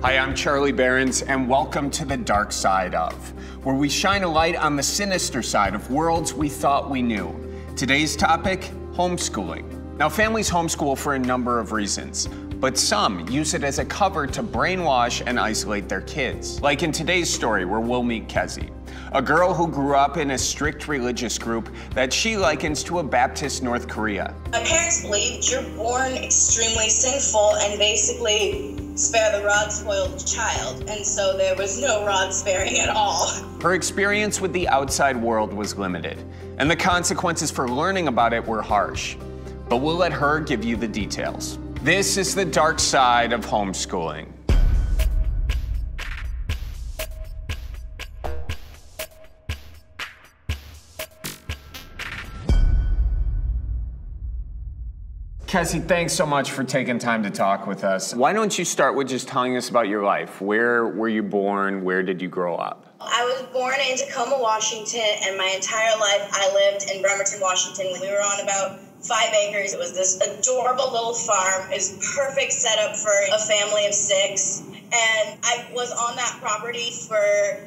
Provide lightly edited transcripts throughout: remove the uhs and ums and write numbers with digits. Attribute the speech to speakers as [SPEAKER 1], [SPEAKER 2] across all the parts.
[SPEAKER 1] Hi, I'm Charlie Behrens, and welcome to The Dark Side Of, where we shine a light on the sinister side of worlds we thought we knew. Today's topic, homeschooling. Now, families homeschool for a number of reasons, but some use it as a cover to brainwash and isolate their kids. Like in today's story, where we'll meet Kezie, a girl who grew up in a strict religious group that she likens to a Baptist North Korea.
[SPEAKER 2] My parents believed you're born extremely sinful and basically spare the rod, spoil the child, and so there was no rod sparing at all.
[SPEAKER 1] Her experience with the outside world was limited, and the consequences for learning about it were harsh. But we'll let her give you the details. This is the dark side of homeschooling. Kezie, thanks so much for taking time to talk with us. Why don't you start with just telling us about your life? Where were you born? Where did you grow up?
[SPEAKER 2] I was born in Tacoma, Washington, and my entire life I lived in Bremerton, Washington. We were on about 5 acres. It was this adorable little farm. It was perfect setup for a family of 6. And I was on that property for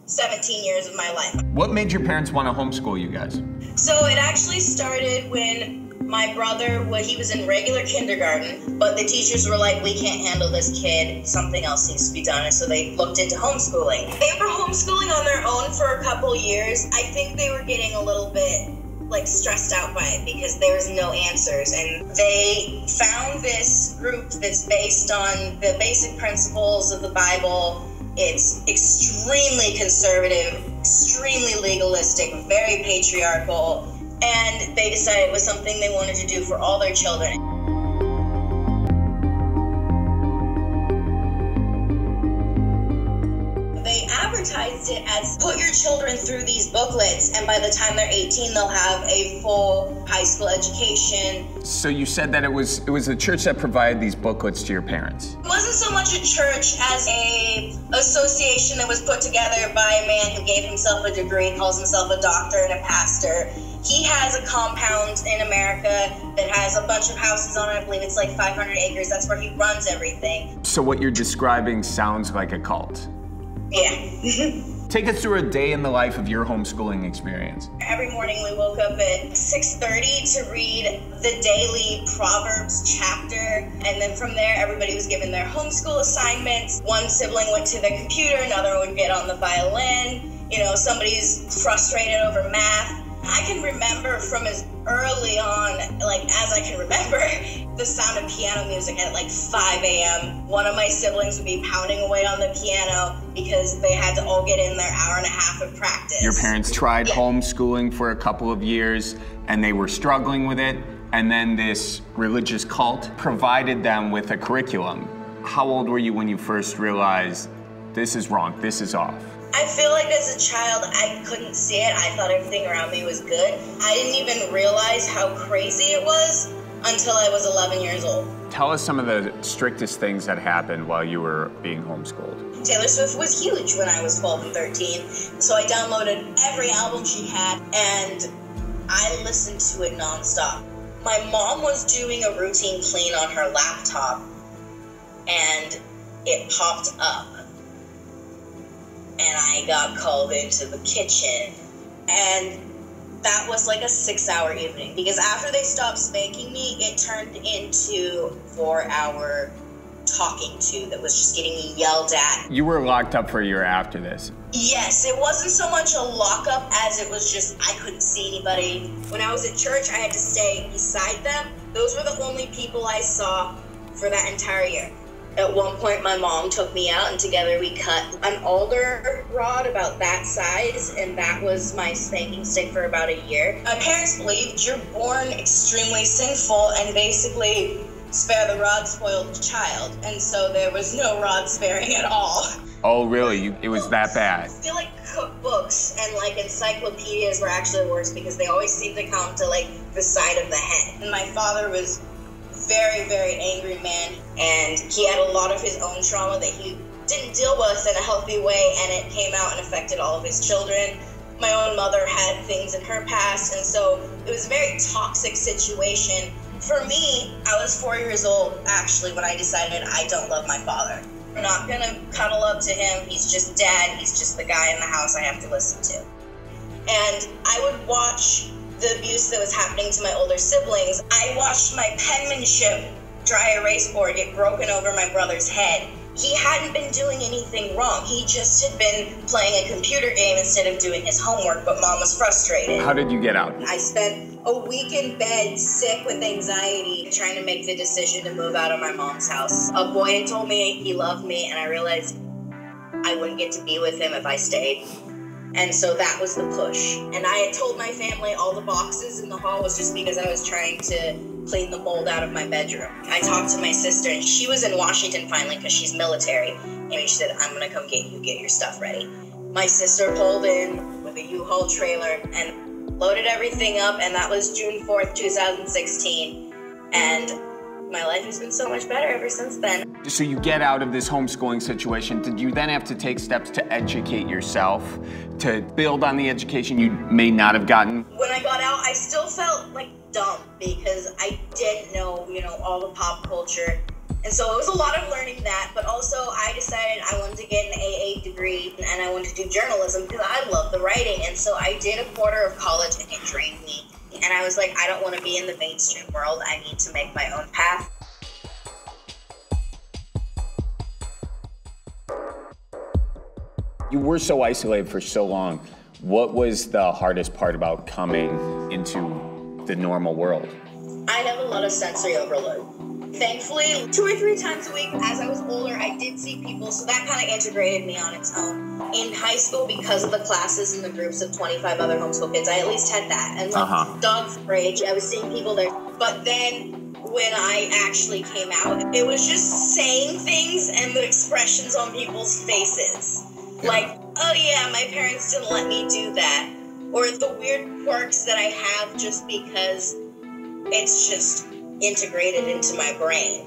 [SPEAKER 2] 17 years of my life.
[SPEAKER 1] What made your parents want to homeschool you guys?
[SPEAKER 2] So it actually started when my brother, he was in regular kindergarten, but the teachers were like, we can't handle this kid, something else needs to be done, and so they looked into homeschooling. They were homeschooling on their own for a couple years. I think they were getting a little bit stressed out by it because there was no answers, and they found this group that's based on the basic principles of the Bible. It's extremely conservative, extremely legalistic, very patriarchal, and they decided it was something they wanted to do for all their children. They advertised it as put your children through these booklets, and by the time they're 18, they'll have a full high school education.
[SPEAKER 1] So you said that it was a church that provided these booklets to your parents.
[SPEAKER 2] It wasn't so much a church as a association that was put together by a man who gave himself a degree, calls himself a doctor and a pastor. He has a compound in America that has a bunch of houses on it. I believe it's like 500 acres. That's where he runs everything.
[SPEAKER 1] So what you're describing sounds like a cult.
[SPEAKER 2] Yeah.
[SPEAKER 1] Take us through a day in the life of your homeschooling experience.
[SPEAKER 2] Every morning we woke up at 6:30 to read the daily Proverbs chapter, and then from there everybody was given their homeschool assignments. One sibling went to the computer, another would get on the violin. You know, somebody's frustrated over math. I can remember from as early on, as I can remember, the sound of piano music at 5 a.m. One of my siblings would be pounding away on the piano because they had to all get in their hour and a half of practice.
[SPEAKER 1] Your parents tried homeschooling for a couple of years and they were struggling with it, and then this religious cult provided them with a curriculum. How old were you when you first realized this is wrong, this is off?
[SPEAKER 2] I feel like as a child, I couldn't see it. I thought everything around me was good. I didn't even realize how crazy it was until I was 11 years old.
[SPEAKER 1] Tell us some of the strictest things that happened while you were being homeschooled.
[SPEAKER 2] Taylor Swift was huge when I was 12 and 13, so I downloaded every album she had, and I listened to it nonstop. My mom was doing a routine clean on her laptop, and it popped up. And I got called into the kitchen, and that was like a 6-hour evening, because after they stopped spanking me, it turned into 4-hour talking to that was just getting me yelled at.
[SPEAKER 1] You were locked up for a year after this.
[SPEAKER 2] Yes, it wasn't so much a lockup as it was just I couldn't see anybody. When I was at church, I had to stay beside them. Those were the only people I saw for that entire year. At one point, my mom took me out, and together we cut an alder rod about that size, and that was my spanking stick for about a year. My parents believed you're born extremely sinful, and basically spare the rod, spoil the child, and so there was no rod sparing at all.
[SPEAKER 1] Oh, really? It was that bad?
[SPEAKER 2] I feel like cookbooks and encyclopedias were actually worse because they always seemed to come to the side of the head. And my father was very, very angry man, and he had a lot of his own trauma that he didn't deal with in a healthy way, and it came out and affected all of his children. My own mother had things in her past, and so it was a very toxic situation. For me, I was 4 years old, actually, when I decided I don't love my father. I'm not gonna cuddle up to him. He's just dad. He's just the guy in the house I have to listen to. And I would watch the abuse that was happening to my older siblings. I watched my penmanship dry erase board get broken over my brother's head. He hadn't been doing anything wrong. He just had been playing a computer game instead of doing his homework, but mom was frustrated.
[SPEAKER 1] How did you get out?
[SPEAKER 2] I spent a week in bed, sick with anxiety, trying to make the decision to move out of my mom's house. A boy had told me he loved me, and I realized I wouldn't get to be with him if I stayed. And so that was the push. And I had told my family all the boxes in the hall was just because I was trying to clean the mold out of my bedroom. I talked to my sister, and she was in Washington finally because she's military. And she said, I'm gonna come get you, get your stuff ready. My sister pulled in with a U-Haul trailer and loaded everything up, and that was June 4th, 2016. And my life has been so much better ever since then.
[SPEAKER 1] So you get out of this homeschooling situation. Did you then have to take steps to educate yourself, to build on the education you may not have gotten?
[SPEAKER 2] When I got out, I still felt like dumb because I didn't know, all the pop culture. And so it was a lot of learning that, but also I decided I wanted to get an AA degree and I wanted to do journalism because I love the writing. And so I did a quarter of college and it drained me. And I was like, I don't want to be in the mainstream world. I need to make my own path.
[SPEAKER 1] You were so isolated for so long. What was the hardest part about coming into the normal world?
[SPEAKER 2] I have a lot of sensory overload. Thankfully, 2 or 3 times a week as I was older, I did see people, so that kind of integrated me on its own. In high school, because of the classes and the groups of 25 other homeschool kids, I at least had that. And dogs rage, I was seeing people there. But then when I actually came out, it was just saying things and the expressions on people's faces. Like, oh yeah, my parents didn't let me do that. Or the weird quirks that I have just because it's just integrated into my brain.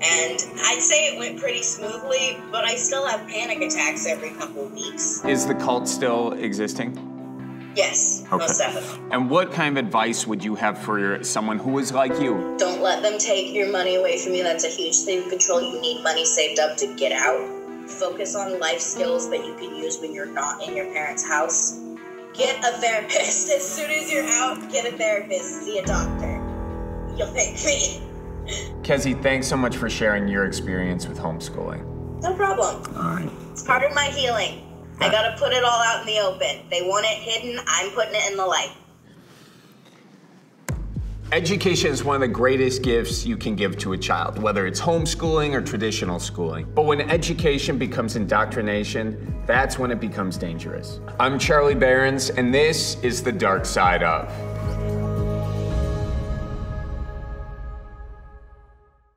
[SPEAKER 2] And I'd say it went pretty smoothly, but I still have panic attacks every couple of weeks.
[SPEAKER 1] Is the cult still existing?
[SPEAKER 2] Yes,
[SPEAKER 1] okay.
[SPEAKER 2] Most definitely.
[SPEAKER 1] And what kind of advice would you have for someone who is like you?
[SPEAKER 2] Don't let them take your money away from you. That's a huge thing to control. You need money saved up to get out. Focus on life skills that you can use when you're not in your parents' house. Get a therapist. As soon as you're out, get a therapist. See a doctor. You'll thank me.
[SPEAKER 1] Kezie, thanks so much for sharing your experience with homeschooling.
[SPEAKER 2] No problem.
[SPEAKER 1] All right.
[SPEAKER 2] It's part of my healing. I gotta put it all out in the open. They want it hidden, I'm putting it in the light.
[SPEAKER 1] Education is one of the greatest gifts you can give to a child, whether it's homeschooling or traditional schooling. But when education becomes indoctrination, that's when it becomes dangerous. I'm Charlie Behrens, and this is The Dark Side Of.